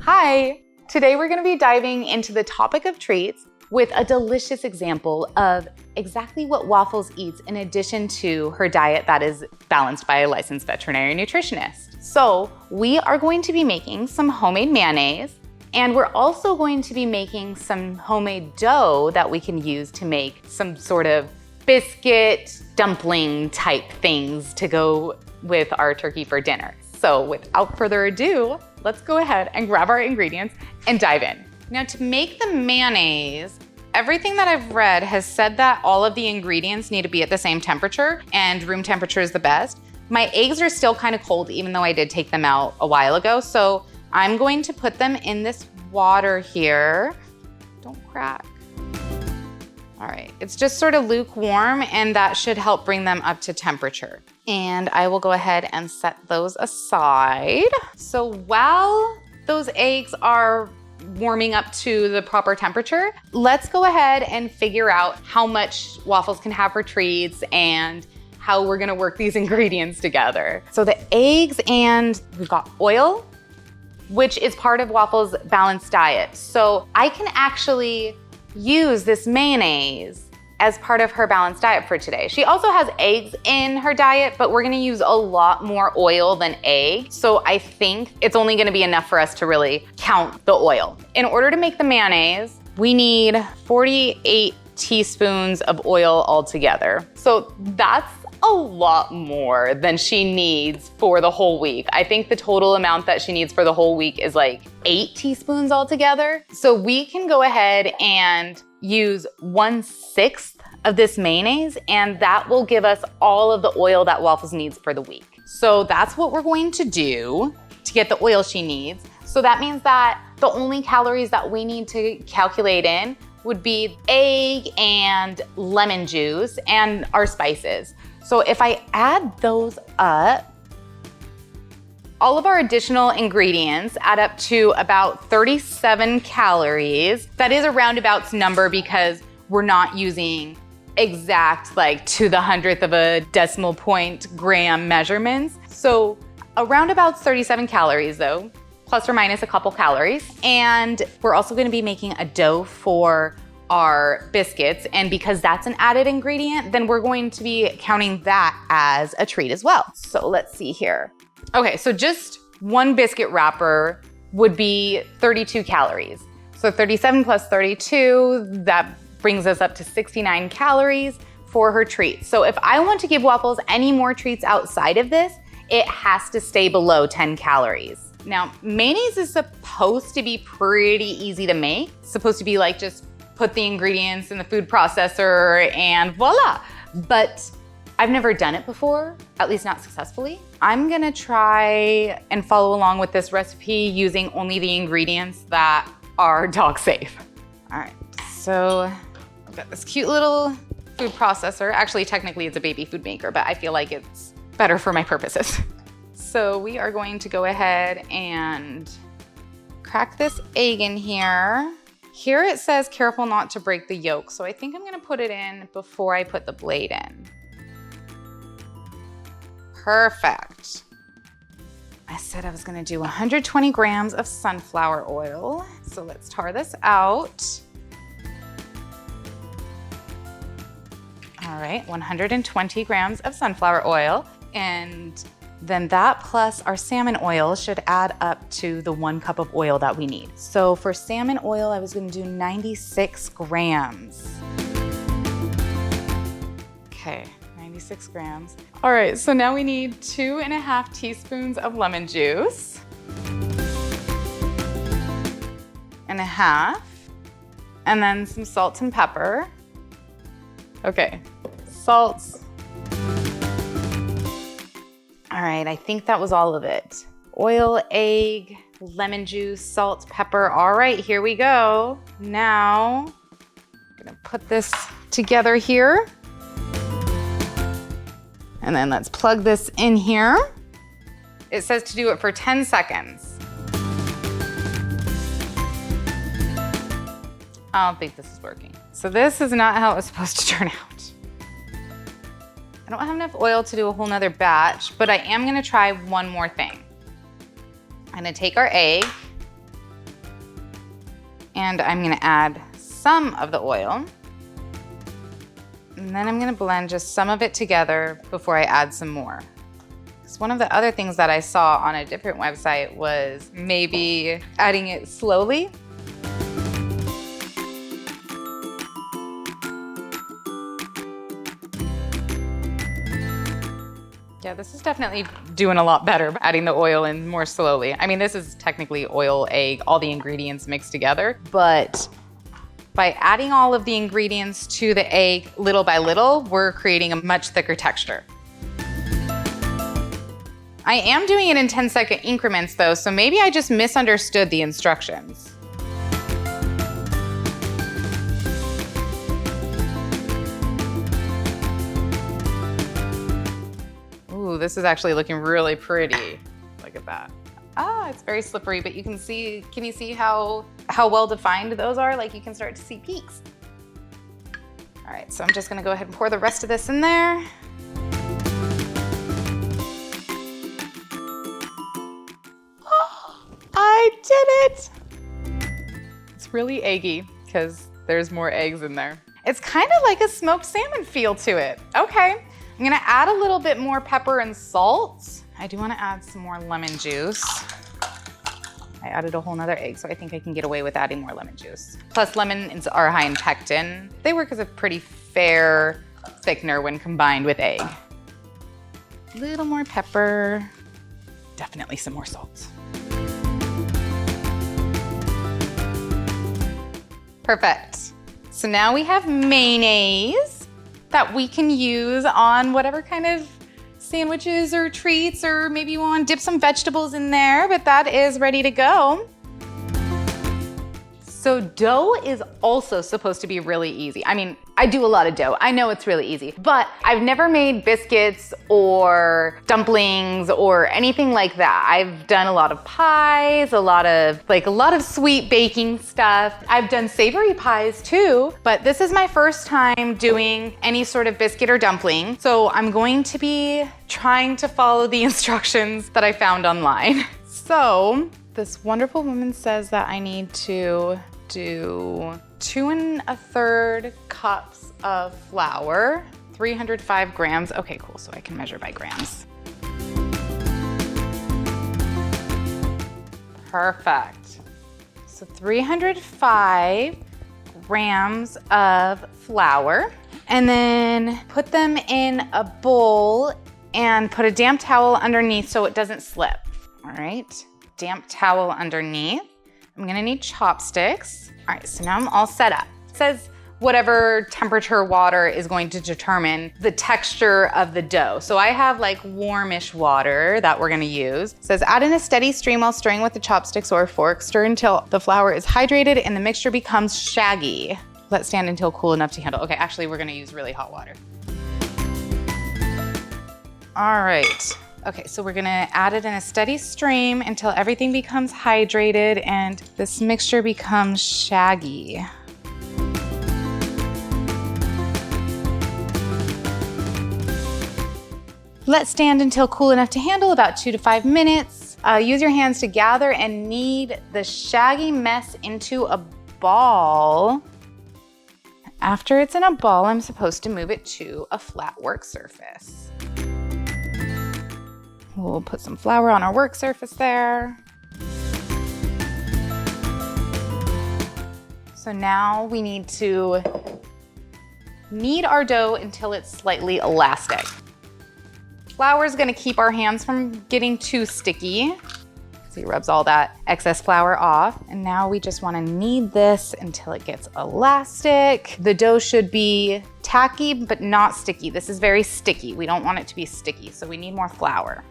Hi! Today we're going to be diving into the topic of treats with a delicious example of exactly what Waffles eats in addition to her diet that is balanced by a licensed veterinary nutritionist. So we are going to be making some homemade mayonnaise, and we're also going to be making some homemade dough that we can use to make some sort of biscuit dumpling type things to go with our turkey for dinner. So without further ado, let's go ahead and grab our ingredients and dive in. Now to make the mayonnaise, everything that I've read has said that all of the ingredients need to be at the same temperature and room temperature is the best. My eggs are still kind of cold even though I did take them out a while ago. So I'm going to put them in this water here. Don't crack. All right, it's just sort of lukewarm and that should help bring them up to temperature. And I will go ahead and set those aside. So while those eggs are warming up to the proper temperature, let's go ahead and figure out how much Waffles can have for treats and how we're gonna work these ingredients together. So the eggs, and we've got oil, which is part of Waffles' balanced diet. So I can actually use this mayonnaise as part of her balanced diet for today. She also has eggs in her diet, but we're gonna use a lot more oil than egg. So I think it's only gonna be enough for us to really count the oil. In order to make the mayonnaise, we need 48 teaspoons of oil altogether. So that's a lot more than she needs for the whole week. I think the total amount that she needs for the whole week is like 8 teaspoons altogether. So we can go ahead and use 1/6 of this mayonnaise, and that will give us all of the oil that Waffles needs for the week. So that's what we're going to do to get the oil she needs. So that means that the only calories that we need to calculate in would be egg and lemon juice and our spices. So if I add those up, all of our additional ingredients add up to about 37 calories. That is a roundabouts number because we're not using exact, like to the 100th of a decimal point gram measurements. So around about 37 calories though, plus or minus a couple calories. And we're also gonna be making a dough for our biscuits, and because that's an added ingredient, then we're going to be counting that as a treat as well. So let's see here. Okay, so just one biscuit wrapper would be 32 calories. So 37 plus 32, that brings us up to 69 calories for her treat. So if I want to give Waffles any more treats outside of this, it has to stay below 10 calories. Now, mayonnaise is supposed to be pretty easy to make. It's supposed to be like just put the ingredients in the food processor and voila. But I've never done it before, at least not successfully. I'm gonna try and follow along with this recipe using only the ingredients that are dog safe. All right, so I've got this cute little food processor. Actually, technically it's a baby food maker, but I feel like it's better for my purposes. So we are going to go ahead and crack this egg in here. Here it says careful not to break the yolk, so I think I'm gonna put it in before I put the blade in. Perfect. I said I was gonna do 120 grams of sunflower oil, so let's tar this out. All right, 120 grams of sunflower oil, and then that plus our salmon oil should add up to the 1 cup of oil that we need. So for salmon oil, I was gonna do 96 grams. Okay, 96 grams. All right, so now we need 2.5 teaspoons of lemon juice. And a half. And then some salt and pepper. Okay, salt. All right, I think that was all of it. Oil, egg, lemon juice, salt, pepper. All right, here we go. Now, I'm gonna put this together here. And then let's plug this in here. It says to do it for 10 seconds. I don't think this is working. So this is not how it was supposed to turn out. I don't have enough oil to do a whole nother batch, but I am gonna try one more thing. I'm gonna take our egg And I'm gonna add some of the oil. And then I'm gonna blend just some of it together before I add some more. Because one of the other things that I saw on a different website was maybe adding it slowly. Yeah, this is definitely doing a lot better, adding the oil in more slowly. I mean, this is technically oil, egg, all the ingredients mixed together, but by adding all of the ingredients to the egg little by little, we're creating a much thicker texture. I am doing it in 10-second increments though, so maybe I just misunderstood the instructions. Ooh, this is actually looking really pretty. Look at that. Ah, it's very slippery, but you can see, can you see how well defined those are? Like you can start to see peaks. All right, so I'm just gonna go ahead and pour the rest of this in there. Oh, I did it! It's really eggy because there's more eggs in there. It's kind of like a smoked salmon feel to it. Okay. I'm gonna add a little bit more pepper and salt. I do wanna add some more lemon juice. I added a whole nother egg, so I think I can get away with adding more lemon juice. Plus lemons are high in pectin. They work as a pretty fair thickener when combined with egg. A little more pepper, definitely some more salt. Perfect. So now we have mayonnaise that we can use on whatever kind of sandwiches or treats, or maybe you want to dip some vegetables in there, but that is ready to go. So dough is also supposed to be really easy. I mean, I do a lot of dough. I know it's really easy, but I've never made biscuits or dumplings or anything like that. I've done a lot of pies, a lot of sweet baking stuff. I've done savory pies too, but this is my first time doing any sort of biscuit or dumpling. So I'm going to be trying to follow the instructions that I found online. So this wonderful woman says that I need to do 2 1/3 cups of flour, 305 grams. Okay, cool, so I can measure by grams. Perfect. So 305 grams of flour, and then put them in a bowl and put a damp towel underneath so it doesn't slip. All right, damp towel underneath. I'm gonna need chopsticks. All right, so now I'm all set up. It says whatever temperature water is going to determine the texture of the dough. So I have like warmish water that we're gonna use. It says add in a steady stream while stirring with the chopsticks or fork. Stir until the flour is hydrated and the mixture becomes shaggy. Let stand until cool enough to handle. Okay, actually we're gonna use really hot water. All right. Okay, so we're gonna add it in a steady stream until everything becomes hydrated and this mixture becomes shaggy. Let stand until cool enough to handle, about 2 to 5 minutes. Use your hands to gather and knead the shaggy mess into a ball. After it's in a ball, I'm supposed to move it to a flat work surface. We'll put some flour on our work surface there. So now we need to knead our dough until it's slightly elastic. Flour is gonna keep our hands from getting too sticky. So it rubs all that excess flour off. And now we just wanna knead this until it gets elastic. The dough should be tacky, but not sticky. This is very sticky. We don't want it to be sticky, so we need more flour.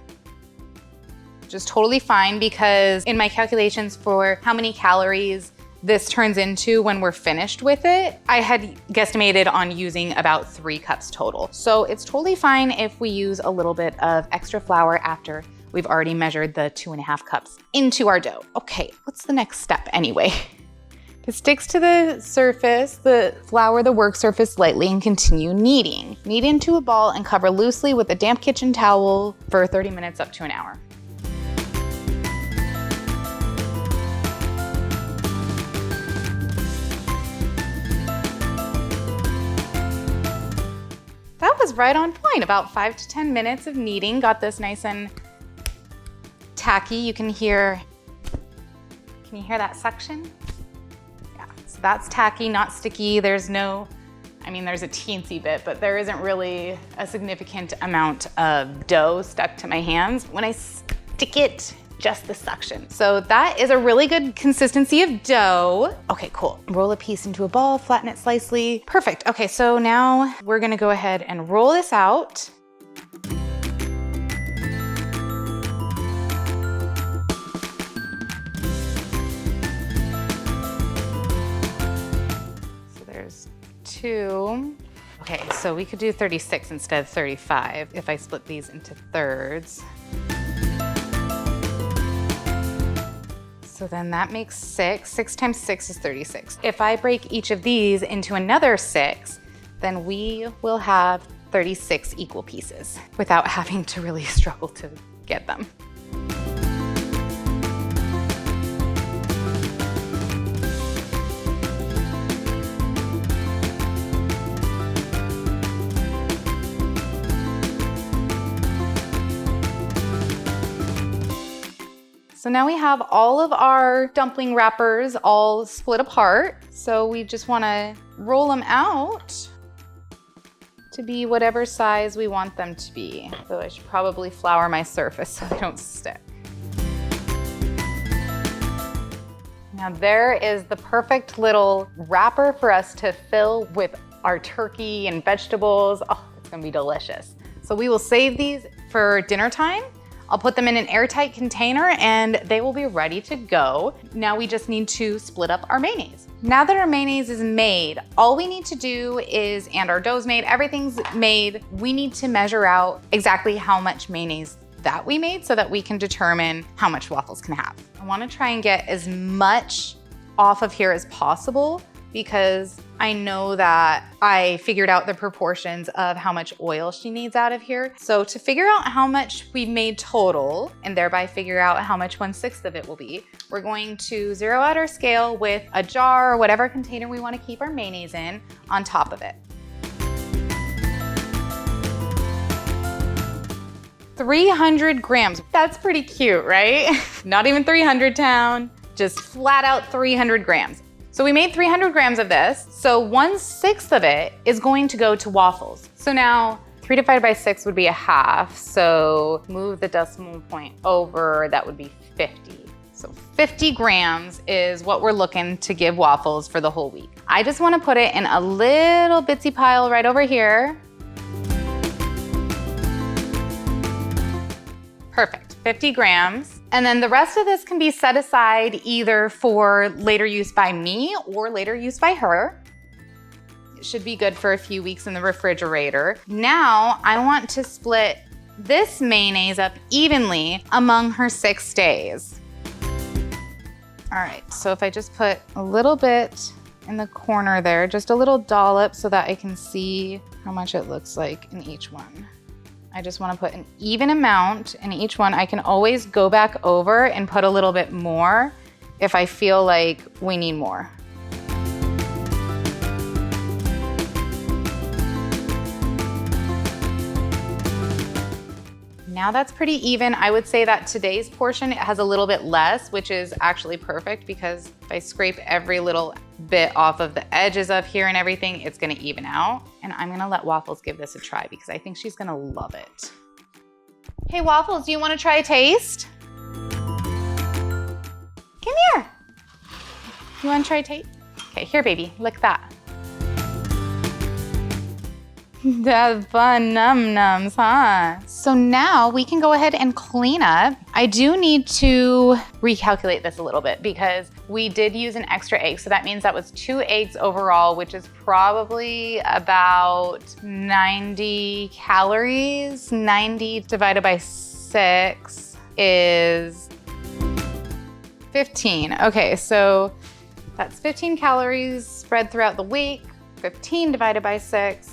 Which is totally fine because in my calculations for how many calories this turns into when we're finished with it, I had guesstimated on using about 3 cups total. So it's totally fine if we use a little bit of extra flour after we've already measured the 2.5 cups into our dough. Okay, what's the next step anyway? It sticks to the surface, flour the work surface lightly and continue kneading. Knead into a ball and cover loosely with a damp kitchen towel for 30 minutes up to an hour. That was right on point. About 5 to 10 minutes of kneading. Got this nice and tacky. You can hear that suction? Yeah, so that's tacky, not sticky. There's no, I mean, there's a teensy bit, but there isn't really a significant amount of dough stuck to my hands. When I stick it, just the suction. So that is a really good consistency of dough. Okay, cool. Roll a piece into a ball, flatten it slightly. Perfect. Okay, so now we're gonna go ahead and roll this out. There's 2. Okay, so we could do 36 instead of 35 if I split these into thirds. So then that makes 6. 6 times 6 is 36. If I break each of these into another 6, then we will have 36 equal pieces without having to really struggle to get them. So now we have all of our dumpling wrappers all split apart. So we just wanna roll them out to be whatever size we want them to be. So I should probably flour my surface so they don't stick. Now there is the perfect little wrapper for us to fill with our turkey and vegetables. Oh, it's gonna be delicious. So we will save these for dinner time. I'll put them in an airtight container and they will be ready to go. Now we just need to split up our mayonnaise. Now that our mayonnaise is made, all we need to do is, and our dough's made, everything's made, we need to measure out exactly how much mayonnaise that we made so that we can determine how much waffles can have. I wanna try and get as much off of here as possible because I know that I figured out the proportions of how much oil she needs out of here. So to figure out how much we've made total, and thereby figure out how much 1/6 of it will be, we're going to zero out our scale with a jar or whatever container we wanna keep our mayonnaise in on top of it. 300 grams, that's pretty cute, right? Not even 300 town, just flat out 300 grams. So we made 300 grams of this. So 1/6 of it is going to go to waffles. So now 3 divided by 6 would be a half. So move the decimal point over, that would be 50. So 50 grams is what we're looking to give waffles for the whole week. I just wanna put it in a little bitsy pile right over here. Perfect, 50 grams. And then the rest of this can be set aside either for later use by me or later use by her. It should be good for a few weeks in the refrigerator. Now I want to split this mayonnaise up evenly among her 6 days. All right, so if I just put a little bit in the corner there, just a little dollop so that I can see how much it looks like in each one. I just wanna put an even amount in each one. I can always go back over and put a little bit more if I feel like we need more. Now that's pretty even. I would say that today's portion, it has a little bit less, which is actually perfect because if I scrape every little bit off of the edges of here and everything, it's gonna even out. And I'm gonna let Waffles give this a try because I think she's gonna love it. Hey Waffles, do you wanna try a taste? Come here. You wanna try a taste? Okay, here baby, lick that. That's fun num-nums, huh? So now we can go ahead and clean up. I do need to recalculate this a little bit because we did use an extra egg. So that means that was 2 eggs overall, which is probably about 90 calories. 90 divided by 6 is 15. Okay, so that's 15 calories spread throughout the week. 15 divided by 6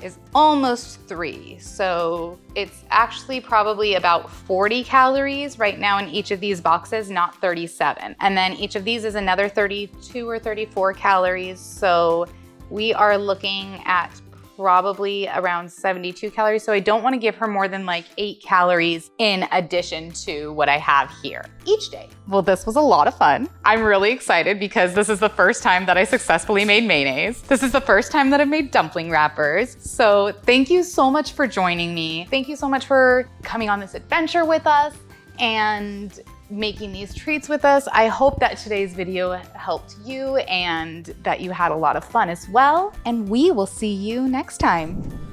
is almost 3. So it's actually probably about 40 calories right now in each of these boxes, not 37. And then each of these is another 32 or 34 calories. So we are looking at probably around 72 calories. So I don't want to give her more than like 8 calories in addition to what I have here each day. Well, this was a lot of fun. I'm really excited because this is the first time that I successfully made mayonnaise. This is the first time that I've made dumpling wrappers. So thank you so much for joining me. Thank you so much for coming on this adventure with us and making these treats with us. I hope that today's video helped you and that you had a lot of fun as well. And we will see you next time.